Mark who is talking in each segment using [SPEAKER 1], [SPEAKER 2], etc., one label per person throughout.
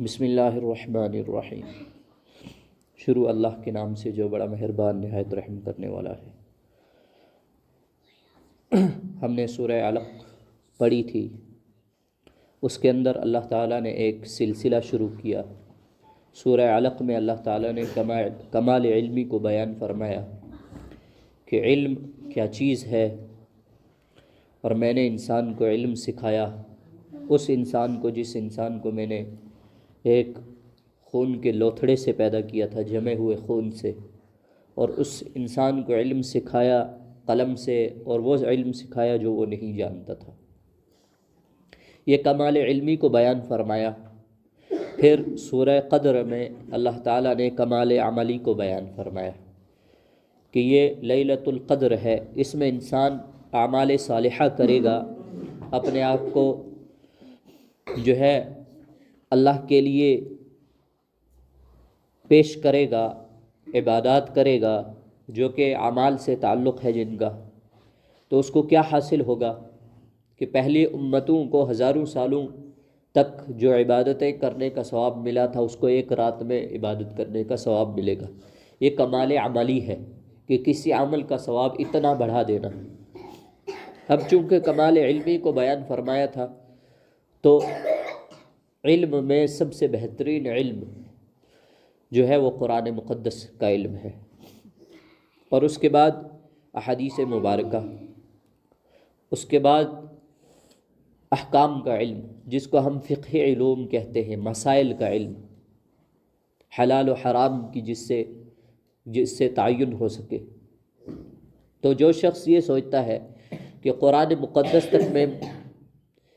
[SPEAKER 1] بسم اللہ الرحمن الرحیم۔ شروع اللہ کے نام سے جو بڑا مہربان نہایت رحم کرنے والا ہے۔ ہم نے سورہ علق پڑھی تھی، اس کے اندر اللہ تعالیٰ نے ایک سلسلہ شروع کیا۔ سورہ علق میں اللہ تعالیٰ نے کمال علمی کو بیان فرمایا کہ علم کیا چیز ہے، اور میں نے انسان کو علم سکھایا، اس انسان کو جس انسان کو میں نے ایک خون کے لوتھڑے سے پیدا کیا تھا، جمے ہوئے خون سے، اور اس انسان کو علم سکھایا قلم سے، اور وہ علم سکھایا جو وہ نہیں جانتا تھا۔ یہ کمال علمی کو بیان فرمایا۔ پھر سورہ قدر میں اللہ تعالیٰ نے کمال عملی کو بیان فرمایا کہ یہ لیلۃ القدر ہے، اس میں انسان اعمال صالحہ کرے گا، اپنے آپ کو جو ہے اللہ کے لیے پیش کرے گا، عبادات کرے گا جو کہ اعمال سے تعلق ہے جن کا، تو اس کو کیا حاصل ہوگا کہ پہلی امتوں کو ہزاروں سالوں تک جو عبادتیں کرنے کا ثواب ملا تھا، اس کو ایک رات میں عبادت کرنے کا ثواب ملے گا۔ یہ کمال عملی ہے کہ کسی عمل کا ثواب اتنا بڑھا دینا۔ اب چونکہ کمال علمی کو بیان فرمایا تھا، تو علم میں سب سے بہترین علم جو ہے وہ قرآن مقدس کا علم ہے، اور اس کے بعد احادیث مبارکہ، اس کے بعد احکام کا علم جس کو ہم فقہ علوم کہتے ہیں، مسائل کا علم، حلال و حرام کی جس سے تعین ہو سکے۔ تو جو شخص یہ سوچتا ہے کہ قرآن مقدس تک میں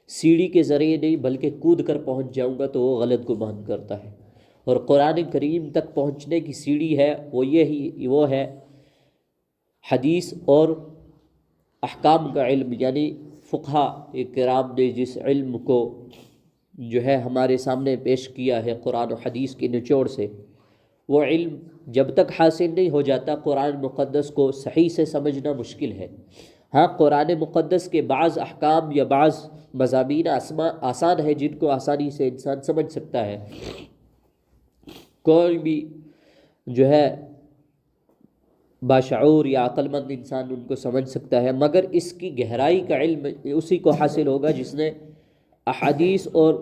[SPEAKER 1] سیڑھی کے ذریعے نہیں بلکہ کود کر پہنچ جاؤں گا، تو وہ غلط گمان کرتا ہے، اور قرآن کریم تک پہنچنے کی سیڑھی ہے وہ ہے حدیث اور احکام کا علم، یعنی فقہا کرام نے جس علم کو جو ہے ہمارے سامنے پیش کیا ہے قرآن و حدیث کی نچوڑ سے، وہ علم جب تک حاصل نہیں ہو جاتا قرآن مقدس کو صحیح سے سمجھنا مشکل ہے۔ ہاں، قرآن مقدس کے بعض احکام یا بعض مضامین آسان ہے جن کو آسانی سے انسان سمجھ سکتا ہے، کوئی بھی جو ہے باشعور یا عقل مند انسان ان کو سمجھ سکتا ہے، مگر اس کی گہرائی کا علم اسی کو حاصل ہوگا جس نے احادیث اور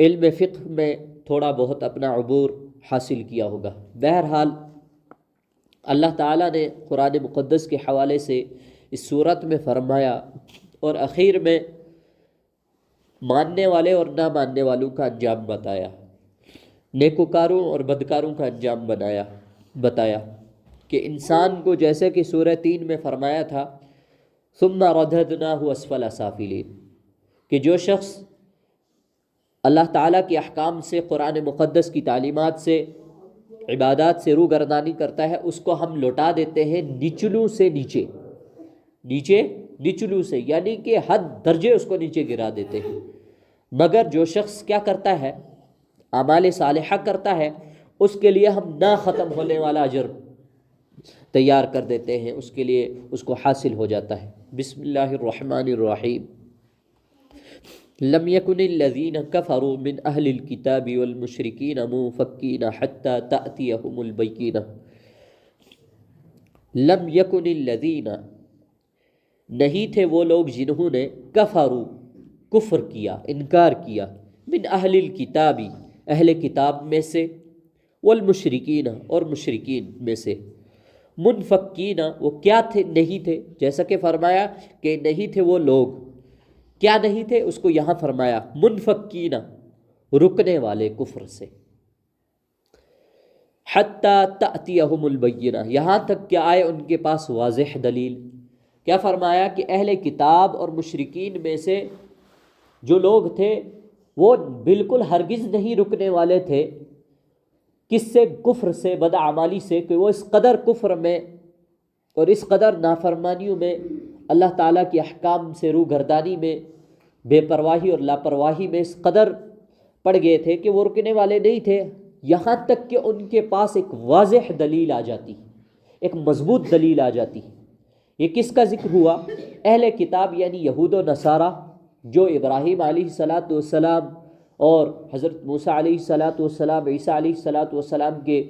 [SPEAKER 1] علم فقہ میں تھوڑا بہت اپنا عبور حاصل کیا ہوگا۔ بہرحال اللہ تعالیٰ نے قرآن مقدس کے حوالے سے اس صورت میں فرمایا، اور اخیر میں ماننے والے اور نہ ماننے والوں کا انجام بتایا، نیکوکاروں اور بدکاروں کا انجام بتایا کہ انسان کو جیسے کہ سورہ 3 میں فرمایا تھا ثم رددناہ اسفل سافلین، کہ جو شخص اللہ تعالیٰ کے احکام سے، قرآن مقدس کی تعلیمات سے، عبادات سے روگردانی کرتا ہے، اس کو ہم لوٹا دیتے ہیں نچلوں سے نچلوں سے، یعنی کہ حد درجے اس کو نیچے گرا دیتے ہیں۔ مگر جو شخص کیا کرتا ہے، اعمال صالحہ کرتا ہے، اس کے لیے ہم نہ ختم ہونے والا اجر تیار کر دیتے ہیں، اس کے لیے اس کو حاصل ہو جاتا ہے۔ بسم اللہ الرحمن الرحیم۔ لم يكن الذين كفروا من اهل الكتاب والمشركين منفكين حتى تأتيهم البينة۔ لم يكن الذين، نہیں تھے وہ لوگ جنہوں نے کفروا، کفر کیا، انکار کیا، من اہل الکتاب، اہل کتاب میں سے، والمشرکین، اور مشرکین میں سے، منفکین، وہ کیا تھے؟ نہیں تھے، جیسا کہ فرمایا کہ نہیں تھے وہ لوگ، کیا نہیں تھے؟ اس کو یہاں فرمایا منفکین، رکنے والے کفر سے، حتی تأتیہم البینہ، یہاں تک کہ آئے ان کے پاس واضح دلیل۔ کیا فرمایا کہ اہل کتاب اور مشرکین میں سے جو لوگ تھے وہ بالکل ہرگز نہیں رکنے والے تھے، کس سے؟ کفر سے، بدعمالی سے، کہ وہ اس قدر کفر میں اور اس قدر نافرمانیوں میں، اللہ تعالیٰ کے احکام سے روگردانی میں، بے پرواہی اور لاپرواہی میں اس قدر پڑ گئے تھے کہ وہ رکنے والے نہیں تھے، یہاں تک کہ ان کے پاس ایک واضح دلیل آ جاتی، ایک مضبوط دلیل آ جاتی۔ یہ کس کا ذکر ہوا؟ اہل کتاب یعنی یہود و نصارہ، جو ابراہیم علیہ السلام اور حضرت موسیٰ علیہ السلام عیسیٰ علیہ السلام کے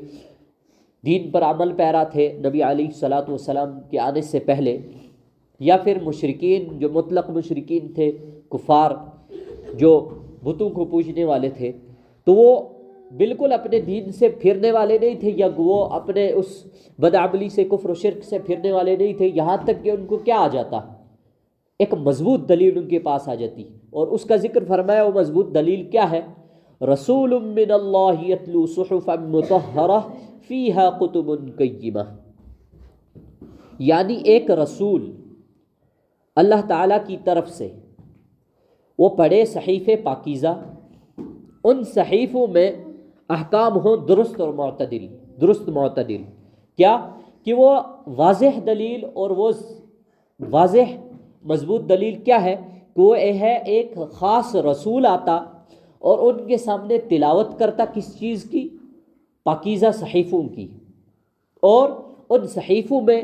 [SPEAKER 1] دین پر عمل پیرا تھے نبی علیہ السلام کے آنے سے پہلے، یا پھر مشرکین جو مطلق مشرکین تھے، کفار جو بتوں کو پوجنے والے تھے، تو وہ بالکل اپنے دین سے پھرنے والے نہیں تھے، یا وہ اپنے اس بدعملی سے کفر و شرک سے پھرنے والے نہیں تھے، یہاں تک کہ ان کو کیا آ جاتا، ایک مضبوط دلیل ان کے پاس آ جاتی، اور اس کا ذکر فرمایا وہ مضبوط دلیل کیا ہے؟ رسول من اللہ یتلو صحفا مطہرہ فیہا کتب قیمہ، یعنی ایک رسول اللہ تعالیٰ کی طرف سے وہ پڑھے صحیفے پاکیزہ، ان صحیفوں میں احکام ہوں درست اور معتدل، درست معتدل، کیا کہ وہ واضح دلیل، اور وہ واضح مضبوط دلیل کیا ہے کہ وہ ہے ایک خاص رسول آتا اور ان کے سامنے تلاوت کرتا کس چیز کی؟ پاکیزہ صحیفوں کی، اور ان صحیفوں میں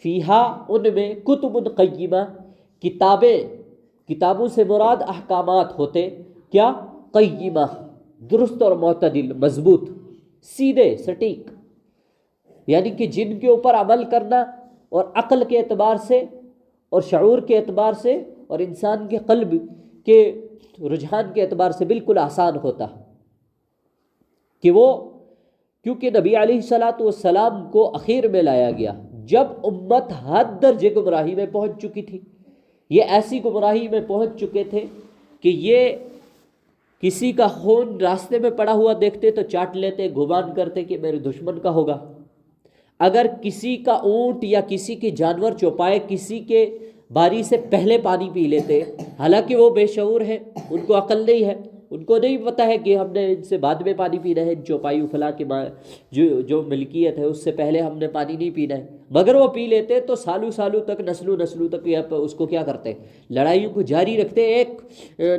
[SPEAKER 1] فیہا ان میں کتب قیمہ کتابوں سے مراد احکامات ہوتے، کیا؟ قیمہ، درست اور معتدل، مضبوط، سیدھے، سٹیک، یعنی کہ جن کے اوپر عمل کرنا اور عقل کے اعتبار سے اور شعور کے اعتبار سے اور انسان کے قلب کے رجحان کے اعتبار سے بالکل آسان ہوتا، کہ وہ کیونکہ نبی علیہ السلام کو اخیر میں لایا گیا جب امت حد درجے گمراہی میں پہنچ چکی تھی، یہ ایسی گمراہی میں پہنچ چکے تھے کہ یہ کسی کا خون راستے میں پڑا ہوا دیکھتے تو چاٹ لیتے، گمان کرتے کہ میرے دشمن کا ہوگا، اگر کسی کا اونٹ یا کسی کے جانور چوپائے کسی کے باری سے پہلے پانی پی لیتے، حالانکہ وہ بے شعور ہیں، ان کو عقل نہیں ہے، ان کو نہیں پتہ ہے کہ ہم نے ان سے بعد میں پانی پینا ہے، چوپائی فلاں کے جو ملکیت ہے اس سے پہلے ہم نے پانی نہیں پینا ہے، مگر وہ پی لیتے تو سالوں تک نسلوں تک اس کو کیا کرتے، لڑائیوں کو جاری رکھتے، ایک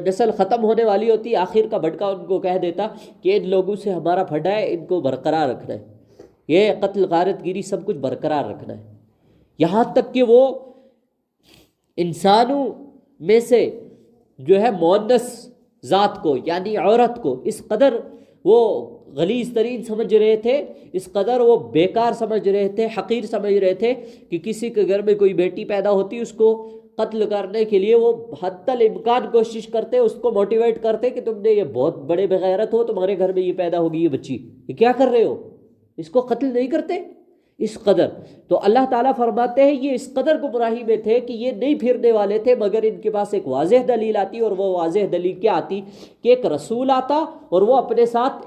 [SPEAKER 1] نسل ختم ہونے والی ہوتی، آخر کا بھٹکا ان کو کہہ دیتا کہ ان لوگوں سے ہمارا پھڈا ہے، ان کو برقرار رکھنا ہے، یہ قتل غارت گیری سب کچھ برقرار رکھنا ہے، یہاں تک کہ وہ انسانوں میں سے جو ہے مؤنث ذات کو یعنی عورت کو اس قدر وہ غلیظ ترین سمجھ رہے تھے، اس قدر وہ بیکار سمجھ رہے تھے، حقیر سمجھ رہے تھے کہ کسی کے گھر میں کوئی بیٹی پیدا ہوتی اس کو قتل کرنے کے لیے وہ حتی الامکان کوشش کرتے، اس کو موٹیویٹ کرتے کہ تم نے یہ بہت بڑے بغیرت ہو، تمہارے گھر میں یہ پیدا ہوگی یہ بچی، یہ کیا کر رہے ہو، اس کو قتل نہیں کرتے، اس قدر۔ تو اللہ تعالیٰ فرماتے ہیں یہ اس قدر گمراہی میں تھے کہ یہ نہیں پھرنے والے تھے مگر ان کے پاس ایک واضح دلیل آتی، اور وہ واضح دلیل کیا آتی کہ ایک رسول آتا اور وہ اپنے ساتھ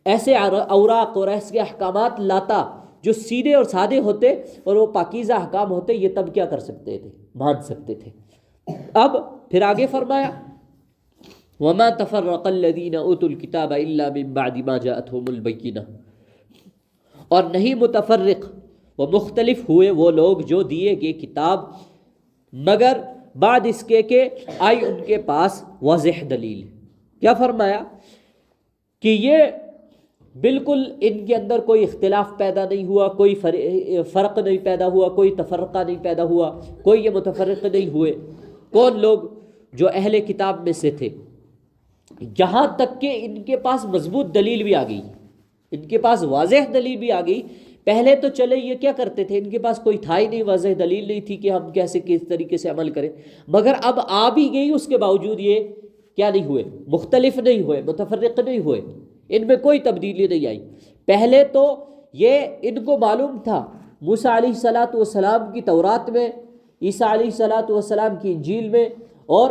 [SPEAKER 1] ایسے اوراق اور ایسے احکامات لاتا جو سیدھے اور سادے ہوتے اور وہ پاکیزہ احکام ہوتے، یہ تب کیا کر سکتے تھے، مان سکتے تھے۔ اب پھر آگے فرمایا وَمَا تَفَرَّقَ الَّذِينَ أُوتُوا الْكِتَابَ إِلَّا مِن بَعْدِ مَا جَاءَتْهُمُ الْبَيِّنَةُ، اور نہیں متفرق وہ مختلف ہوئے وہ لوگ جو دیے گئے کتاب مگر بعد اس کے کہ آئی ان کے پاس واضح دلیل۔ کیا فرمایا کہ یہ بالکل ان کے اندر کوئی اختلاف پیدا نہیں ہوا، کوئی فرق نہیں پیدا ہوا، کوئی تفرقہ نہیں پیدا ہوا، کوئی یہ متفرق نہیں ہوئے۔ کون لوگ؟ جو اہل کتاب میں سے تھے، یہاں تک کہ ان کے پاس مضبوط دلیل بھی آ گئی، ان کے پاس واضح دلیل بھی آ گئی۔ پہلے تو چلے یہ کیا کرتے تھے، ان کے پاس کوئی تھا ہی نہیں، واضح دلیل نہیں تھی کہ ہم کیسے کس طریقے سے عمل کریں، مگر اب آ بھی گئی، اس کے باوجود یہ کیا نہیں ہوئے، مختلف نہیں ہوئے، متفرق نہیں ہوئے، ان میں کوئی تبدیلی نہیں آئی۔ پہلے تو یہ ان کو معلوم تھا موسیٰ علیہ السلام کی تورات میں، عیسیٰ علیہ السلام کی انجیل میں، اور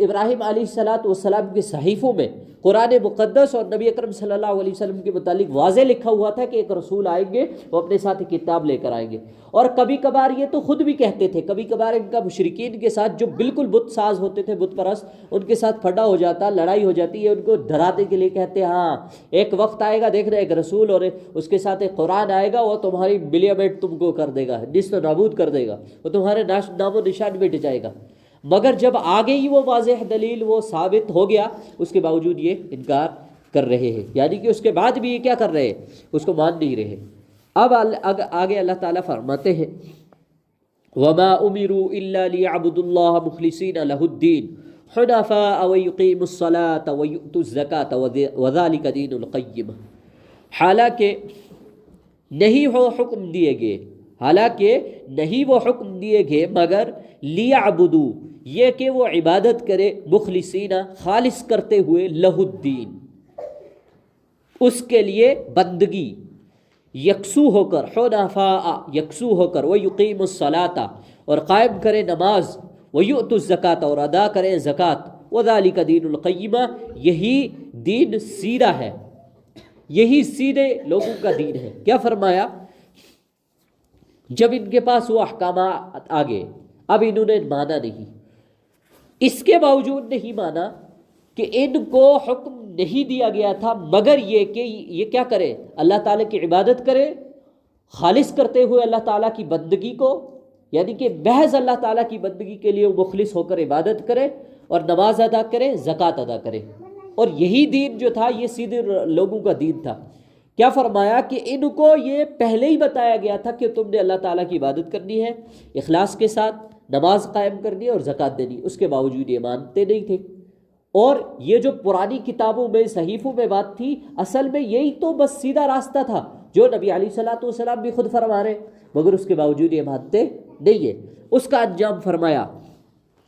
[SPEAKER 1] ابراہیم علیہ السلام کے صحیفوں میں قرآن مقدس اور نبی اکرم صلی اللہ علیہ وسلم کے متعلق واضح لکھا ہوا تھا کہ ایک رسول آئیں گے، وہ اپنے ساتھ ایک کتاب لے کر آئیں گے۔ اور کبھی کبھار یہ تو خود بھی کہتے تھے، کبھی کبھار ان کا مشرکین کے ساتھ جو بالکل بت ساز ہوتے تھے، بت پرست، ان کے ساتھ پھڈا ہو جاتا، لڑائی ہو جاتی ہے، ان کو ڈرانے کے لیے کہتے ہاں ایک وقت آئے گا، دیکھنا ایک رسول اور اس کے ساتھ ایک قرآن آئے گا، وہ تمہاری ملیامنٹ تم کو کر دے گا، نیست و نابود کر دے گا، وہ تمہارے نام و نشان مٹ جائے گا۔ مگر جب آ گئی وہ واضح دلیل، وہ ثابت ہو گیا، اس کے باوجود یہ انکار کر رہے ہیں، یعنی کہ اس کے بعد بھی یہ کیا کر رہے ہیں، اس کو مان نہیں رہے۔ اب آگے اللہ تعالیٰ فرماتے ہیں وَمَا أُمِرُوا إِلَّا لِيَعْبُدُوا اللَّهَ مُخْلِصِينَ لَهُ الدِّينَ حنفاء ويقيموا الصلاة ويؤتوا الزكاة وذلك دين القيم. حالانکہ نہیں وہ حکم دیے گئے، حالانکہ نہیں وہ حکم دیے گئے مگر لیعبدوا، یہ کہ وہ عبادت کرے، مخلصین خالص کرتے ہوئے، لہ الدین، اس کے لیے بندگی، یکسو ہو کر، حنفاء یکسو ہو کر، ویقیم الصلاۃ اور قائم کرے نماز، ویؤت الزکاۃ اور ادا کرے زکوٰۃ، وذالک دین القیمہ، یہی دین سیدھا ہے، یہی سیدھے لوگوں کا دین ہے. کیا فرمایا؟ جب ان کے پاس وہ احکامات آ گئے، اب انہوں نے مانا نہیں، اس کے باوجود نہیں مانا کہ ان کو حکم نہیں دیا گیا تھا مگر یہ کہ یہ کیا کرے، اللہ تعالیٰ کی عبادت کرے، خالص کرتے ہوئے اللہ تعالیٰ کی بندگی کو، یعنی کہ محض اللہ تعالیٰ کی بندگی کے لیے وہ مخلص ہو کر عبادت کرے اور نماز ادا کرے، زکوٰۃ ادا کرے. اور یہی دین جو تھا یہ سیدھے لوگوں کا دین تھا. کیا فرمایا کہ ان کو یہ پہلے ہی بتایا گیا تھا کہ تم نے اللہ تعالیٰ کی عبادت کرنی ہے، اخلاص کے ساتھ نماز قائم کرنی ہے اور زکوٰۃ دینی، اس کے باوجود یہ مانتے نہیں تھے. اور یہ جو پرانی کتابوں میں، صحیفوں میں بات تھی، اصل میں یہی تو بس سیدھا راستہ تھا جو نبی علیہ الصلوۃ والسلام بھی خود فرما رہے، مگر اس کے باوجود یہ مانتے نہیں ہے. اس کا انجام فرمایا.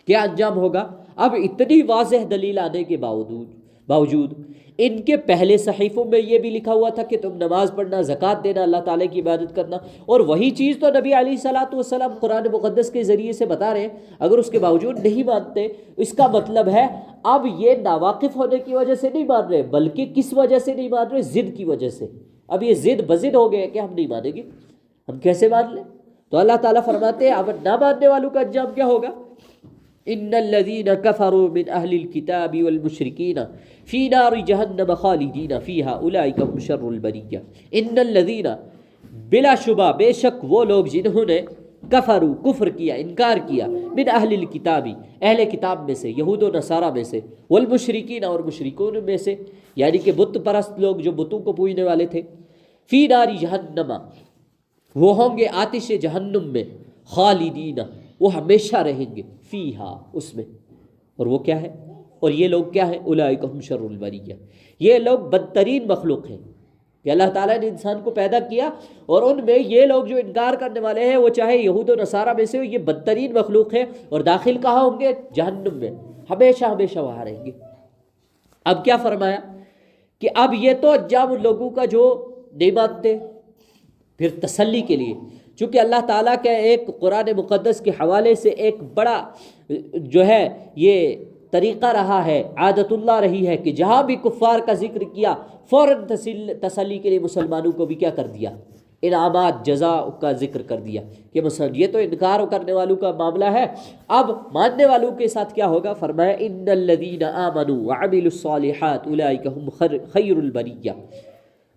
[SPEAKER 1] کیا انجام ہوگا؟ اب اتنی واضح دلیل آنے کے باوجود ان کے پہلے صحیفوں میں یہ بھی لکھا ہوا تھا کہ تم نماز پڑھنا، زکوٰۃ دینا، اللہ تعالیٰ کی عبادت کرنا، اور وہی چیز تو نبی علیہ الصلوۃ والسلام قرآن مقدس کے ذریعے سے بتا رہے ہیں. اگر اس کے باوجود نہیں مانتے، اس کا مطلب ہے اب یہ ناواقف ہونے کی وجہ سے نہیں مان رہے، بلکہ کس وجہ سے نہیں مان رہے؟ ضد کی وجہ سے. اب یہ ضد بضد ہو گئے کہ ہم نہیں مانیں گے، ہم کیسے مان لیں؟ تو اللہ تعالیٰ فرماتے ہیں اب نہ ماننے والوں کا انجام کیا ہوگا؟ ان الذين كفروا من اهل الكتاب والمشركين في نار جہنم خالدین فيها اولئک هم شر البریہ. ان الذين، بلا شبہ بے شک وہ لوگ جنہوں نے کفروا کفر کیا، انکار کیا، من اہل الکتاب اہل کتاب میں سے، یہود و نصارہ میں سے، والمشرکین اور مشرکون میں سے، یعنی کہ بت پرست لوگ جو بتوں کو پوجنے والے تھے. فی نار جہنم، وہ ہوں گے آتش جہنم میں، خالدین وہ ہمیشہ رہیں گے، فیہا اس میں. اور وہ کیا ہے؟ اور یہ لوگ کیا ہیں؟ اولئک هم شر البریہ، یہ لوگ بدترین مخلوق ہیں. کہ اللہ تعالیٰ نے انسان کو پیدا کیا اور ان میں یہ لوگ جو انکار کرنے والے ہیں، وہ چاہے یہود و نصارہ میں سے ہو، یہ بدترین مخلوق ہے. اور داخل کہاں ہوں گے؟ جہنم میں، ہمیشہ ہمیشہ وہاں رہیں گے. اب کیا فرمایا کہ اب یہ تو انجام ان لوگوں کا جو نہیں مانتے. پھر تسلی کے لیے، چونکہ اللہ تعالیٰ کے ایک قرآن مقدس کے حوالے سے ایک بڑا جو ہے یہ طریقہ رہا ہے، عادت اللہ رہی ہے کہ جہاں بھی کفار کا ذکر کیا فوراً تسلی کے لیے مسلمانوں کو بھی کیا کر دیا؟ انعامات، جزا کا ذکر کر دیا کہ یہ تو انکار کرنے والوں کا معاملہ ہے، اب ماننے والوں کے ساتھ کیا ہوگا؟ فرمایا ان الذین آمنوا وعملوا الصالحات اولئک هم خیر البریہ.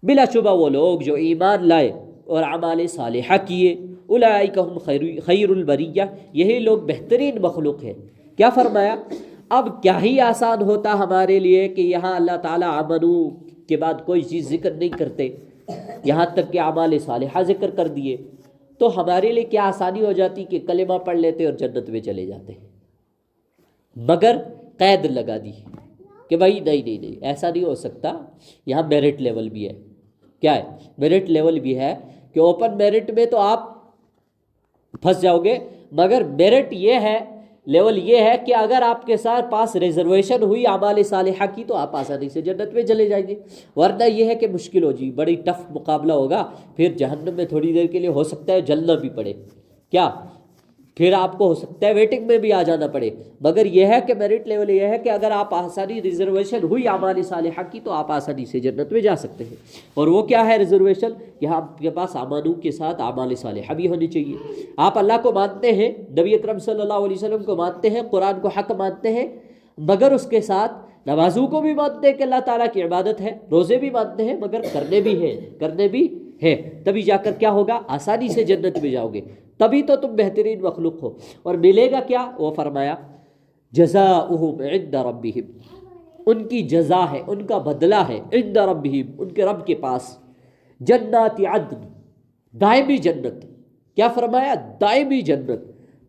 [SPEAKER 1] بلا شبہ وہ لوگ جو ایمان لائے اور اعمال صالحہ کیے، اولئک هم خیر البریہ، یہی لوگ بہترین مخلوق ہیں. کیا فرمایا؟ اب کیا ہی آسان ہوتا ہمارے لیے کہ یہاں اللہ تعالیٰ آمنو کے بعد کوئی چیز ذکر نہیں کرتے، یہاں تک کہ اعمال صالحہ ذکر کر دیے، تو ہمارے لیے کیا آسانی ہو جاتی کہ کلمہ پڑھ لیتے اور جنت میں چلے جاتے. مگر قید لگا دی کہ بھائی نہیں ایسا نہیں ہو سکتا، یہاں میرٹ لیول بھی ہے. کیا ہے؟ میرٹ لیول بھی ہے کہ اوپن میرٹ میں تو آپ پھنس جاؤ گے، مگر میرٹ یہ ہے، لیول یہ ہے کہ اگر آپ کے ساتھ پاس ریزرویشن ہوئی اعمال صالحہ کی تو آپ آسانی سے جنت میں چلے جائیں گے. ورنہ یہ ہے کہ مشکل ہو جی، بڑی ٹف مقابلہ ہوگا، پھر جہنم میں تھوڑی دیر کے لیے ہو سکتا ہے جلنا بھی پڑے، کیا پھر آپ کو ہو سکتا ہے ویٹنگ میں بھی آ جانا پڑے. مگر یہ ہے کہ میرٹ لیول یہ ہے کہ اگر آپ آسانی ریزرویشن ہوئی اعمال صالحہ کی تو آپ آسانی سے جنت میں جا سکتے ہیں. اور وہ کیا ہے ریزرویشن؟ کہ آپ کے پاس آمنو کے ساتھ اعمال صالحہ بھی ہونی چاہیے. آپ اللہ کو مانتے ہیں، نبی اکرم صلی اللہ علیہ وسلم کو مانتے ہیں، قرآن کو حق مانتے ہیں، مگر اس کے ساتھ نمازوں کو بھی مانتے ہیں کہ اللہ تعالیٰ کی عبادت ہے، روزے بھی مانتے ہیں، مگر کرنے بھی ہے. تبھی جا کر کیا ہوگا؟ آسانی سے جنت میں جاؤ گے، تبھی تو تم بہترین مخلوق ہو. اور ملے گا کیا؟ وہ فرمایا جزاؤہم عند ربہم، ان کی جزا ہے، ان کا بدلہ ہے، عند ربہم ان کے رب کے پاس، جنات عدن دائمی جنت. کیا فرمایا؟ دائمی جنت،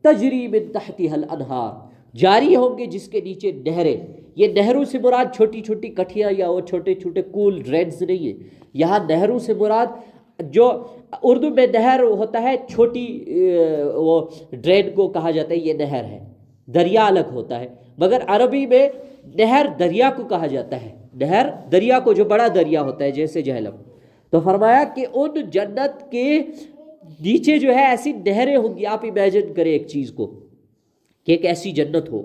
[SPEAKER 1] تجری من تحتها الانہار جاری ہوں گے جس کے نیچے نہریں. یہ نہروں سے مراد چھوٹی چھوٹی کٹھیاں یا وہ چھوٹے چھوٹے کول ڈرینز نہیں ہے. یہاں نہروں سے مراد جو اردو میں نہر ہوتا ہے چھوٹی وہ ڈرین کو کہا جاتا ہے یہ نہر ہے. دریا الگ ہوتا ہے مگر عربی میں نہر دریا کو کہا جاتا ہے. نہر دریا کو جو بڑا دریا ہوتا ہے جیسے جہلم. تو فرمایا کہ ان جنت کے نیچے جو ہے ایسی نہریں ہوں گی. آپ امیجن کریں ایک چیز کو کہ ایک ایسی جنت ہو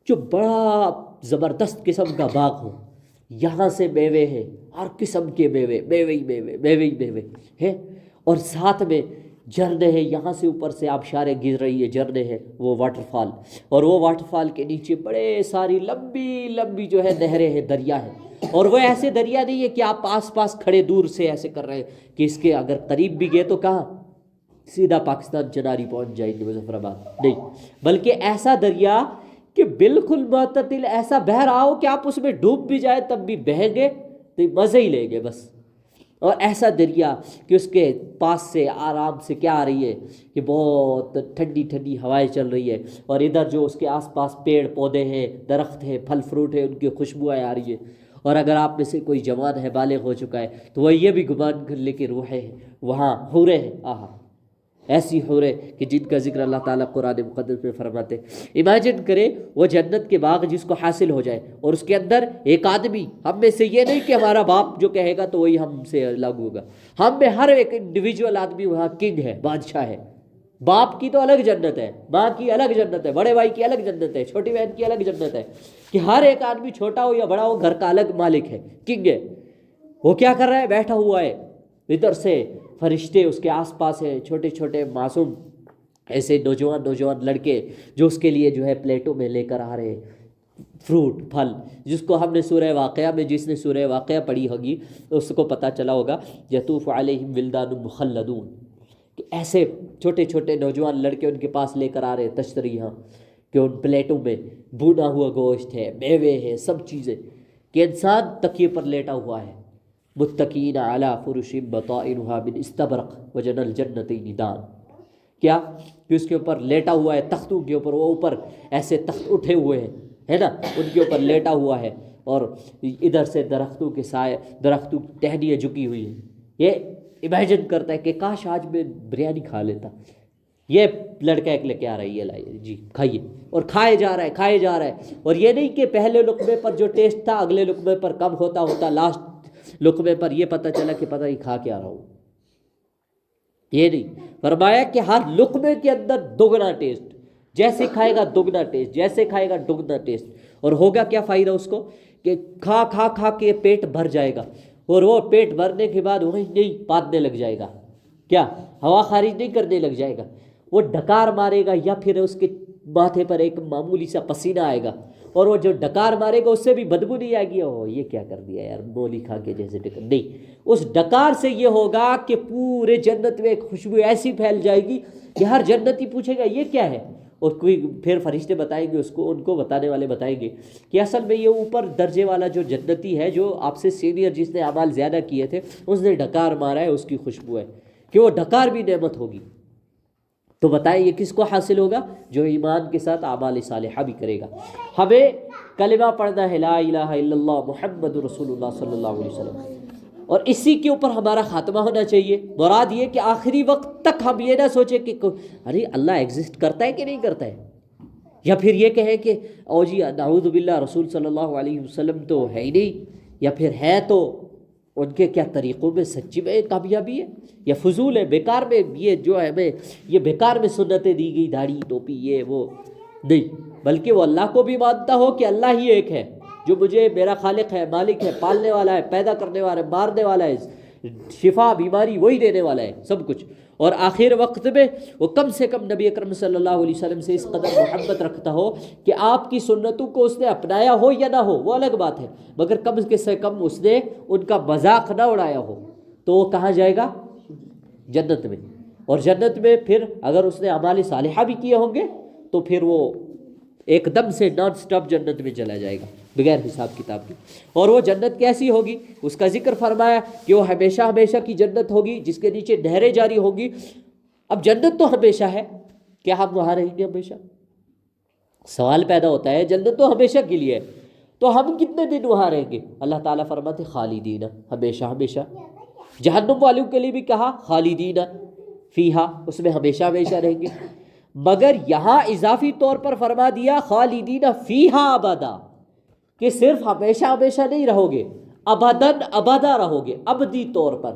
[SPEAKER 1] جو بڑا زبردست قسم کا باغ ہو. یہاں سے میوے ہیں ہر قسم کے میوے میوے ہی میوے میوے ہی میوے ہیں اور ساتھ میں جھرنے ہیں. یہاں سے اوپر سے آبشاریں گر رہی ہے جھرنے ہیں وہ واٹر فال اور وہ واٹر فال کے نیچے بڑے ساری لمبی لمبی جو ہے نہریں ہیں دریا ہیں. اور وہ ایسے دریا نہیں ہے کہ آپ آس پاس کھڑے دور سے ایسے کر رہے ہیں کہ اس کے اگر قریب بھی گئے تو کہاں سیدھا پاکستان چناری پہنچ جائیں گے مظفر آباد. نہیں بلکہ ایسا دریا کہ بالکل معتدل ایسا بہہ رہا ہو کہ آپ اس میں ڈوب بھی جائے تب بھی بہیں گے تو مزے ہی لیں گے بس. اور ایسا دریا کہ اس کے پاس سے آرام سے کیا آ رہی ہے کہ بہت ٹھنڈی ٹھنڈی ہوائیں چل رہی ہے اور ادھر جو اس کے آس پاس پیڑ پودے ہیں درخت ہیں پھل فروٹ ہیں ان کی خوشبوئیں آ رہی ہے. اور اگر آپ میں سے کوئی جوان ہے بالغ ہو چکا ہے تو وہ یہ بھی گمان کر لے کہ روحیں ہیں وہاں حوریں ہیں. آہا ایسی حوریں کہ جن کا ذکر اللہ تعالیٰ قرآن مقدس میں فرماتے. امیجن کریں وہ جنت کے باغ جس کو حاصل ہو جائے اور اس کے اندر ایک آدمی. ہم میں سے یہ نہیں کہ ہمارا باپ جو کہے گا تو وہی ہم سے لاگو ہوگا. ہم میں ہر ایک انڈیویجول آدمی وہاں کنگ ہے بادشاہ ہے. باپ کی تو الگ جنت ہے ماں کی الگ جنت ہے بڑے بھائی کی الگ جنت ہے چھوٹی بہن کی الگ جنت ہے کہ ہر ایک آدمی چھوٹا ہو یا بڑا ہو گھر کا الگ مالک ہے کنگ ہے. وہ کیا کر رہا ہے بیٹھا ہوا ہے ادھر سے فرشتے اس کے آس پاس ہیں چھوٹے چھوٹے معصوم ایسے نوجوان لڑکے جو اس کے لیے جو ہے پلیٹوں میں لے کر آ رہے ہیں فروٹ پھل جس کو ہم نے سورہ واقعہ میں جس نے سورہ واقعہ پڑھی ہوگی اس کو پتہ چلا ہوگا یطوف علیہم ولدان مخلدون کہ ایسے چھوٹے چھوٹے نوجوان لڑکے ان کے پاس لے کر آ رہے ہیں تشتریاں کہ ان پلیٹوں میں بھونا ہوا گوشت ہے میوے ہیں سب چیزیں کہ انسان تکیے پر لیٹا ہوا ہے. متکئین علی فرش بطائنها من استبرق وجنى الجنتین دان. کیا کہ اس کے اوپر لیٹا ہوا ہے تختوں کے اوپر وہ اوپر ایسے تخت اٹھے ہوئے ہیں ہے نا ان کے اوپر لیٹا ہوا ہے اور ادھر سے درختوں کے سائے درختوں کی ٹہنیاں جھکی ہوئی ہیں. یہ امیجن کرتا ہے کہ کاش آج میں بریانی کھا لیتا. یہ لڑکا ایک لے کے آ رہا ہے یہ لائیے جی کھائیے اور کھائے جا رہا ہے اور یہ نہیں کہ پہلے لقمے پر جو ٹیسٹ تھا اگلے لقمے پر کم ہوتا لاسٹ لقمے پر یہ پتہ چلا کہ پتہ ہی کھا کے آ رہا ہوں. یہ نہیں فرمایا کہ ہر لقمے کے اندر دگنا ٹیسٹ جیسے کھائے گا دگنا ٹیسٹ جیسے کھائے گا دگنا ٹیسٹ. اور ہوگا کیا فائدہ اس کو کہ کھا کے پیٹ بھر جائے گا اور وہ پیٹ بھرنے کے بعد وہی نہیں پادنے لگ جائے گا کیا ہوا خارج نہیں کرنے لگ جائے گا وہ ڈکار مارے گا یا پھر اس کے ماتھے پر ایک معمولی سا پسینہ آئے گا اور وہ جو ڈکار مارے گا اس سے بھی بدبو نہیں آئے گی. یہ کیا کر دیا یار مولی کھا کے جیسے ڈکار نہیں. اس ڈکار سے یہ ہوگا کہ پورے جنت میں ایک خوشبو ایسی پھیل جائے گی کہ ہر جنتی پوچھے گا یہ کیا ہے. اور کوئی پھر فرشتے بتائیں گے اس کو ان کو بتانے والے بتائیں گے کہ اصل میں یہ اوپر درجے والا جو جنتی ہے جو آپ سے سینئر جس نے اعمال زیادہ کیے تھے اس نے ڈکار مارا ہے اس کی خوشبو ہے کہ وہ ڈکار بھی نعمت ہوگی. تو بتائیں یہ کس کو حاصل ہوگا جو ایمان کے ساتھ اعمال صالحہ بھی کرے گا. ہمیں کلمہ پڑھنا ہے لا الہ الا اللہ محمد رسول اللہ صلی اللہ علیہ وسلم اور اسی کے اوپر ہمارا خاتمہ ہونا چاہیے. مراد یہ کہ آخری وقت تک ہم یہ نہ سوچیں کہ ارے اللہ ایگزسٹ کرتا ہے کہ نہیں کرتا ہے یا پھر یہ کہیں کہ او جی نعوذ باللہ رسول صلی اللہ علیہ وسلم تو ہے ہی نہیں یا پھر ہے تو ان کے کیا طریقوں میں سچی میں کامیابی ہے یا فضول ہے بیکار میں یہ جو ہے ہمیں یہ بیکار میں سنتیں دی گئی داڑھی ٹوپی یہ وہ نہیں بلکہ وہ اللہ کو بھی مانتا ہو کہ اللہ ہی ایک ہے جو مجھے میرا خالق ہے مالک ہے پالنے والا ہے پیدا کرنے والا ہے مارنے والا ہے شفا بیماری وہی دینے والا ہے سب کچھ. اور آخر وقت میں وہ کم سے کم نبی اکرم صلی اللہ علیہ وسلم سے اس قدر محبت رکھتا ہو کہ آپ کی سنتوں کو اس نے اپنایا ہو یا نہ ہو وہ الگ بات ہے مگر کم سے کم اس نے ان کا مذاق نہ اڑایا ہو تو وہ کہاں جائے گا جنت میں. اور جنت میں پھر اگر اس نے اعمال صالحہ بھی کیے ہوں گے تو پھر وہ ایک دم سے نان سٹاپ جنت میں چلا جائے گا بغیر حساب کتاب کے. اور وہ جنت کیسی ہوگی اس کا ذکر فرمایا کہ وہ ہمیشہ ہمیشہ کی جنت ہوگی جس کے نیچے نہریں جاری ہوگی. اب جنت تو ہمیشہ ہے کیا ہم وہاں رہیں گے ہمیشہ سوال پیدا ہوتا ہے جنت تو ہمیشہ کے لیے ہے، تو ہم کتنے دن وہاں رہیں گے؟ اللہ تعالیٰ فرماتے خالدین، ہمیشہ ہمیشہ۔ جہنم والوں کے لیے بھی کہا خالدین فیہا، اس میں ہمیشہ ہمیشہ رہیں گے، مگر یہاں اضافی طور پر فرما دیا خالدین فیہا ابدا، کہ صرف ہمیشہ ہمیشہ نہیں رہو گے، ابدن ابدا رہو گے، ابدی طور پر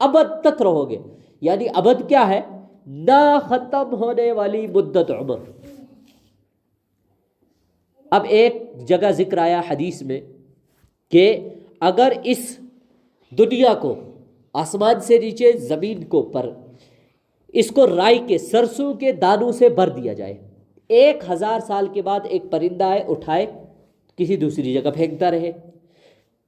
[SPEAKER 1] ابد تک رہو گے۔ یعنی ابد کیا ہے؟ نہ ختم ہونے والی مدت عمر۔ اب ایک جگہ ذکر آیا حدیث میں کہ اگر اس دنیا کو، آسمان سے نیچے زمین کو پر، اس کو رائی کے، سرسوں کے دانوں سے بھر دیا جائے، 1000 سال کے بعد ایک پرندہ آئے، اٹھائے کسی دوسری جگہ پھینکتا رہے،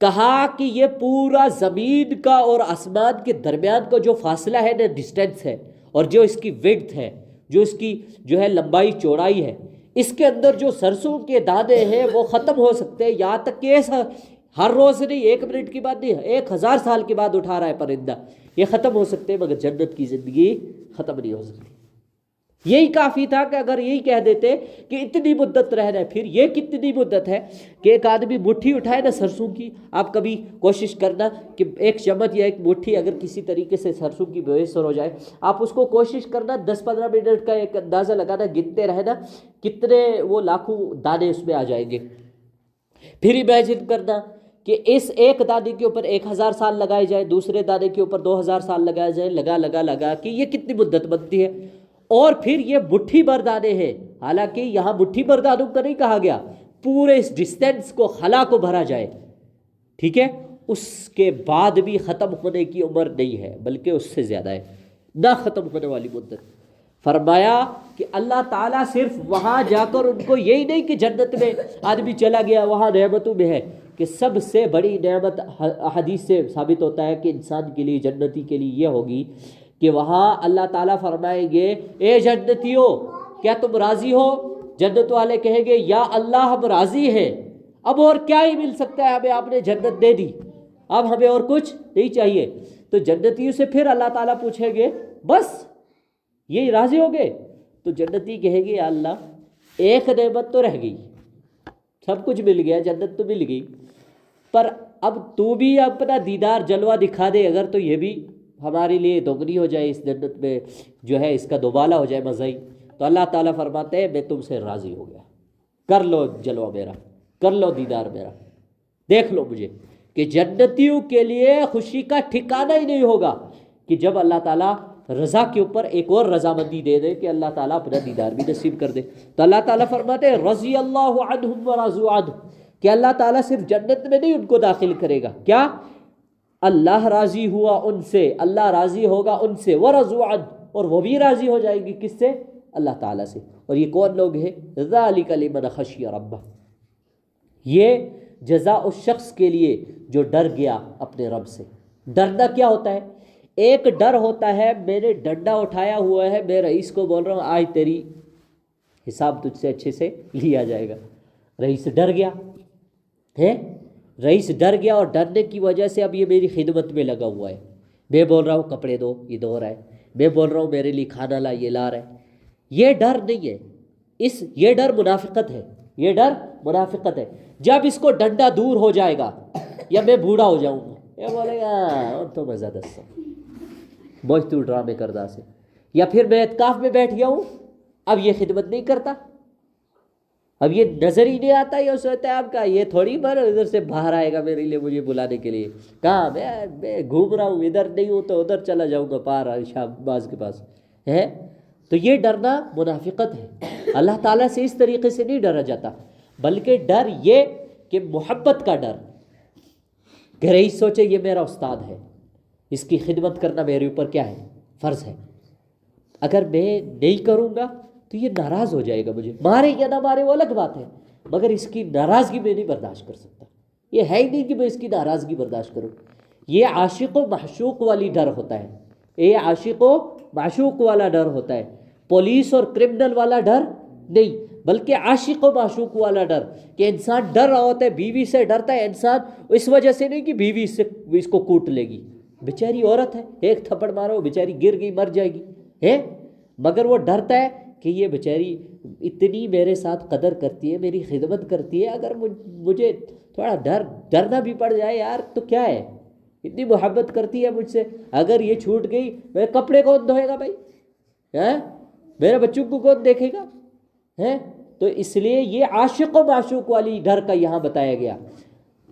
[SPEAKER 1] کہا کہ یہ پورا زمین کا اور آسمان کے درمیان کا جو فاصلہ ہے نا، ڈسٹینس ہے، اور جو اس کی وڈتھ ہے، جو اس کی جو ہے لمبائی چوڑائی ہے، اس کے اندر جو سرسوں کے دانے ہیں وہ ختم ہو سکتے ہیں، یہاں تک کہ ہر روز نہیں، 1 منٹ کی بات نہیں، 1000 سال کے بعد اٹھا رہا ہے پرندہ، یہ ختم ہو سکتے ہیں، مگر جنت کی زندگی ختم نہیں ہو سکتی۔ یہی کافی تھا کہ اگر یہی کہہ دیتے کہ اتنی مدت رہنا ہے، پھر یہ کتنی مدت ہے کہ ایک آدمی مٹھی اٹھائے نا سرسوں کی، آپ کبھی کوشش کرنا کہ ایک چمچ یا ایک مٹھی اگر کسی طریقے سے سرسوں کی میسر ہو جائے، آپ اس کو کوشش کرنا 10-15 منٹ کا ایک اندازہ لگانا، گنتے رہنا کتنے وہ لاکھوں دانے اس میں آ جائیں گے۔ پھر امیجن کرنا کہ اس ایک دانے کے اوپر 1000 سال لگائے جائیں، دوسرے دانے کے اوپر 2000 سال لگائے جائیں، لگا کہ یہ کتنی مدت بنتی ہے۔ اور پھر یہ مٹھی بھر دانے ہیں، حالانکہ یہاں مٹھی بھر دانوں کا نہیں کہا گیا، پورے اس ڈسٹینس کو، خلا کو بھرا جائے، ٹھیک ہے، اس کے بعد بھی ختم ہونے کی عمر نہیں ہے، بلکہ اس سے زیادہ ہے، نہ ختم ہونے والی مدت۔ فرمایا کہ اللہ تعالیٰ صرف وہاں جا کر ان کو یہی نہیں کہ جنت میں آدمی چلا گیا وہاں نعمتوں میں ہے، کہ سب سے بڑی نعمت حدیث سے ثابت ہوتا ہے کہ انسان کے لیے، جنتی کے لیے یہ ہوگی کہ وہاں اللہ تعالیٰ فرمائیں گے اے جنتیوں کیا تم راضی ہو؟ جنت والے کہیں گے یا اللہ ہم راضی ہیں، اب اور کیا ہی مل سکتا ہے ہمیں، آپ نے جنت دے دی، اب ہمیں اور کچھ نہیں چاہیے۔ تو جنتیوں سے پھر اللہ تعالیٰ پوچھیں گے بس یہی راضی ہو گئے؟ تو جنتی کہیں گے یا اللہ ایک نعمت تو رہ گئی، سب کچھ مل گیا، جنت تو مل گئی، پر اب تو بھی اپنا دیدار جلوہ دکھا دے اگر، تو یہ بھی ہمارے لیے دگنی ہو جائے، اس جنت میں جو ہے اس کا دوبالا ہو جائے مزہ ہی۔ تو اللہ تعالیٰ فرماتے ہیں میں تم سے راضی ہو گیا، کر لو جلوہ میرا، کر لو دیدار میرا، دیکھ لو مجھے۔ کہ جنتیوں کے لیے خوشی کا ٹھکانہ ہی نہیں ہوگا کہ جب اللہ تعالیٰ رضا کے اوپر ایک اور رضامندی دے دے کہ اللہ تعالیٰ اپنا دیدار بھی نصیب کر دے۔ تو اللہ تعالیٰ فرماتے ہیں رضی اللہ عنہم ورضوا عنہ، کہ اللہ تعالیٰ صرف جنت میں نہیں ان کو داخل کرے گا، کیا اللہ راضی ہوا ان سے، اللہ راضی ہوگا ان سے، ورضوا عنہ، اور وہ بھی راضی ہو جائے گی کس سے؟ اللہ تعالیٰ سے۔ اور یہ کون لوگ ہیں؟ ذالک لمن خشی ربہ، یہ جزا اس شخص کے لیے جو ڈر گیا اپنے رب سے۔ ڈرنا کیا ہوتا ہے؟ ایک ڈر ہوتا ہے میں نے ڈنڈا اٹھایا ہوا ہے، میں رئیس کو بول رہا ہوں آج تیری حساب تجھ سے اچھے سے لیا جائے گا، رئیس ڈر گیا ہے، رئیس ڈر گیا، اور ڈرنے کی وجہ سے اب یہ میری خدمت میں لگا ہوا ہے، میں بول رہا ہوں کپڑے دو یہ دو رہا ہے، میں بول رہا ہوں میرے لیے کھانا لا یہ لا رہا ہے۔ یہ ڈر نہیں ہے، یہ ڈر منافقت ہے، یہ ڈر منافقت ہے۔ جب اس کو ڈنڈا دور ہو جائے گا یا میں بوڑھا ہو جاؤں گا، یہ بولے گا اور تو مزہ دس بوجھ تو ڈرامے کردہ سے، یا پھر میں اعتکاف میں بیٹھ گیا ہوں اب یہ خدمت نہیں کرتا، اب یہ نظر ہی نہیں آتا، یہ سوچتا ہے آپ کا یہ تھوڑی بار ادھر سے باہر آئے گا میرے لیے مجھے بلانے کے لیے، کہاں میں گھوم رہا ہوں، ادھر نہیں ہوں تو ادھر چلا جاؤں گا پار شہباز کے پاس ہے۔ تو یہ ڈرنا منافقت ہے، اللہ تعالیٰ سے اس طریقے سے نہیں ڈرا جاتا، بلکہ ڈر یہ کہ محبت کا ڈر، کہ رئیس سوچے یہ میرا استاد ہے، اس کی خدمت کرنا میرے اوپر کیا ہے؟ فرض ہے، اگر میں نہیں کروں گا تو یہ ناراض ہو جائے گا، مجھے مارے یا نہ مارے وہ الگ بات ہے، مگر اس کی ناراضگی میں نہیں برداشت کر سکتا، یہ ہے ہی نہیں کہ میں اس کی ناراضگی برداشت کروں۔ یہ عاشق و معشوق والی ڈر ہوتا ہے، یہ عاشق و معشوق والا ڈر ہوتا ہے، پولیس اور کرمنل والا ڈر نہیں، بلکہ عاشق و معشوق والا ڈر، کہ انسان ڈر رہا ہوتا ہے، بیوی سے ڈرتا ہے انسان اس وجہ سے نہیں کہ بیوی سے اس کو کوٹ لے گی، بیچاری عورت ہے، ایک تھپڑ مارو بیچاری گر گئی مر جائے گی ہے، مگر وہ ڈرتا ہے کہ یہ بیچاری اتنی میرے ساتھ قدر کرتی ہے، میری خدمت کرتی ہے، اگر مجھے تھوڑا ڈرنا بھی پڑ جائے یار تو کیا ہے، اتنی محبت کرتی ہے مجھ سے، اگر یہ چھوٹ گئی میرے کپڑے کون دھوئے گا بھائی، میرے بچوں کو کون دیکھے گا، تو اس لیے یہ عاشق و معشوق والی ڈر کا یہاں بتایا گیا،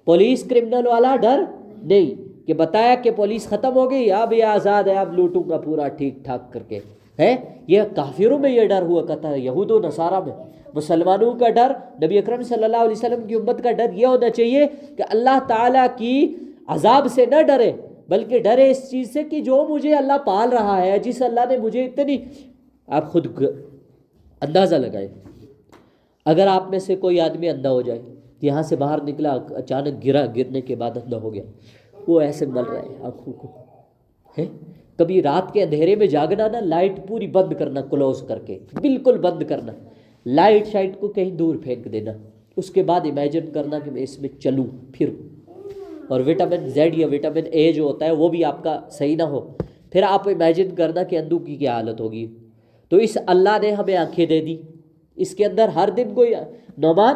[SPEAKER 1] پولیس کرمنل والا ڈر نہیں، کہ بتایا کہ پولیس ختم ہو گئی اب یہ آزاد ہے، اب لوٹوں گا پورا ٹھیک ٹھاک کر کے، یہ کافروں میں یہ ڈر ہوا کرتا ہے، یہود و نصارہ میں۔ مسلمانوں کا ڈر، نبی اکرم صلی اللہ علیہ وسلم کی امت کا ڈر یہ ہونا چاہیے کہ اللہ تعالیٰ کی عذاب سے نہ ڈرے، بلکہ ڈرے اس چیز سے کہ جو مجھے اللہ پال رہا ہے، جس اللہ نے مجھے اتنی، آپ خود اندازہ لگائیں، اگر آپ میں سے کوئی آدمی اندھا ہو جائے، یہاں سے باہر نکلا اچانک گرنے کے بعد اندھا ہو گیا، وہ ایسے مل رہا ہے آنکھوں کو، کبھی رات کے اندھیرے میں جاگنا نا، لائٹ پوری بند کرنا، کلوز کر کے بالکل بند کرنا، لائٹ شائٹ کو کہیں دور پھینک دینا، اس کے بعد امیجن کرنا کہ میں اس میں چلوں پھروں، اور وٹامن زیڈ یا وٹامن اے جو ہوتا ہے وہ بھی آپ کا صحیح نہ ہو، پھر آپ امیجن کرنا کہ اندھو کی کیا حالت ہوگی۔ تو اس اللہ نے ہمیں آنکھیں دے دی، اس کے اندر ہر دن کوئی نعمان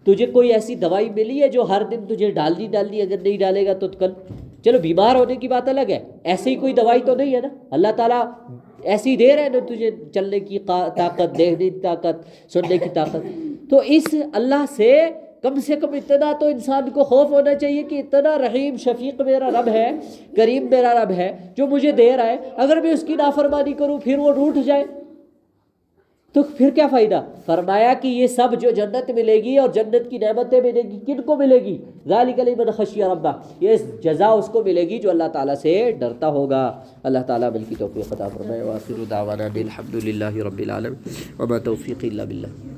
[SPEAKER 1] تجھے کوئی ایسی دوائی ملی ہے جو ہر دن تجھے ڈالنی، اگر نہیں ڈالے گا تو کل، چلو بیمار ہونے کی بات الگ ہے، ایسے ہی کوئی دوائی تو نہیں ہے نا، اللہ تعالیٰ ایسی دے رہے ہیں نا تجھے چلنے کی طاقت، دیکھنے کی طاقت، سننے کی طاقت، تو اس اللہ سے کم اتنا تو انسان کو خوف ہونا چاہیے کہ اتنا رحیم شفیق میرا رب ہے، کریم میرا رب ہے جو مجھے دے رہا ہے، اگر میں اس کی نافرمانی کروں پھر وہ روٹھ جائے تو پھر کیا فائدہ۔ فرمایا کہ یہ سب جو جنت ملے گی اور جنت کی نعمتیں ملے گی، کن کو ملے گی؟ ذالک لمن خشی ربہ، یہ جزا اس کو ملے گی جو اللہ تعالیٰ سے ڈرتا ہوگا۔ اللہ تعالیٰ مل کی توفیق عطا فرمائے۔ وآخر دعوانا الحمد للہ رب العالمین وما توفیقی الا باللہ۔